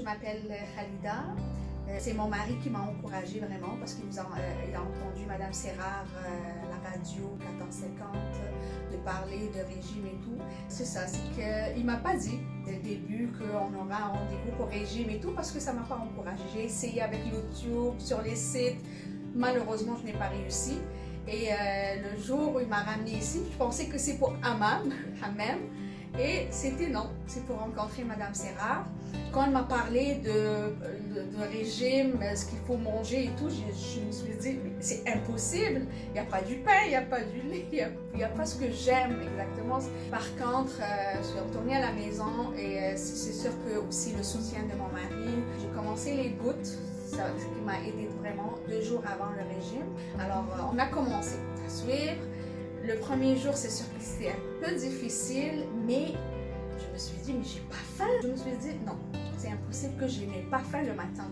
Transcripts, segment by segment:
m'appelle Khalida. C'est mon mari qui m'a encouragée vraiment parce qu'il a entendu Madame Serrar à la radio 1450 de parler de régime et tout. C'est ça, c'est qu'il ne m'a pas dit dès le début qu'on aura un rendez-vous pour régime et tout parce que ça ne m'a pas encouragée. J'ai essayé avec YouTube, sur les sites. Malheureusement, je n'ai pas réussi. Et le jour où il m'a ramenée ici, je pensais que c'est pour Hammam. Et c'était non, c'est pour rencontrer Madame Serrar. Quand elle m'a parlé de régime, ce qu'il faut manger et tout, je me suis dit, mais c'est impossible. Il n'y a pas du pain, il n'y a pas du lait, il n'y a pas ce que j'aime exactement. Par contre, je suis retournée à la maison et c'est sûr que aussi le soutien de mon mari. J'ai commencé les gouttes, ce qui m'a aidé vraiment 2 jours avant le régime. Alors, on a commencé à suivre. Le premier jour, c'est sûr que c'était un peu difficile, mais je me suis dit, mais j'ai pas faim. Je me suis dit, non, c'est impossible que je n'ai pas faim le matin.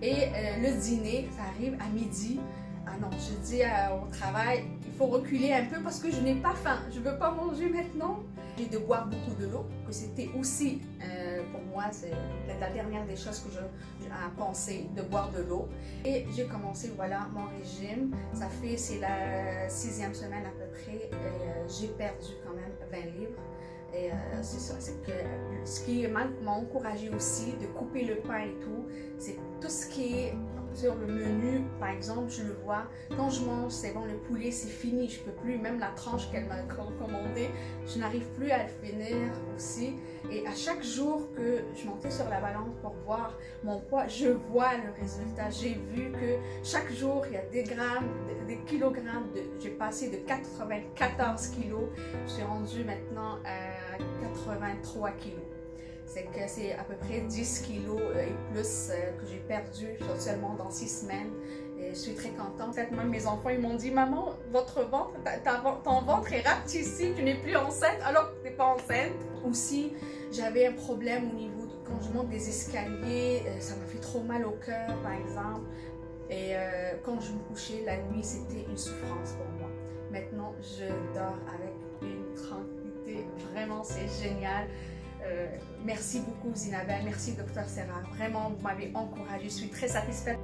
Et le dîner, ça arrive à midi. Ah non, je dis au travail, il faut reculer un peu parce que je n'ai pas faim. Je ne veux pas manger maintenant. J'ai de boire beaucoup de l'eau, que c'était aussi, pour moi, c'est la dernière des choses que j'ai à penser, de boire de l'eau. Et j'ai commencé, voilà, mon régime. C'est la 6e semaine à peu près. J'ai perdu quand même 20 livres. Et c'est ça, c'est que ce qui m'a encouragé aussi de couper le pain et tout, c'est tout ce qui est sur le menu, par exemple, je le vois, quand je mange, c'est bon, le poulet c'est fini, je peux plus, même la tranche qu'elle m'a commandée, je n'arrive plus à le finir aussi. Et à chaque jour que je montais sur la balance pour voir mon poids, je vois le résultat. J'ai vu que chaque jour, il y a des grammes, des kilogrammes, j'ai passé de 94 kilos, je suis rendue maintenant à 83 kilos. C'est que c'est à peu près 10 kilos et plus que j'ai perdu seulement dans 6 semaines. Et je suis très contente. En fait, même mes enfants, ils m'ont dit, maman, votre ventre, ton ventre est rapetissé, tu n'es plus enceinte alors que tu n'es pas enceinte. Aussi, j'avais un problème au niveau quand je monte des escaliers, ça m'a fait trop mal au cœur, par exemple. Et quand je me couchais la nuit, c'était une souffrance pour moi. Maintenant, je dors avec une tranquillité. Vraiment, c'est génial. Merci beaucoup Zinabel, merci Dr Serrar, vraiment vous m'avez encouragée, je suis très satisfaite.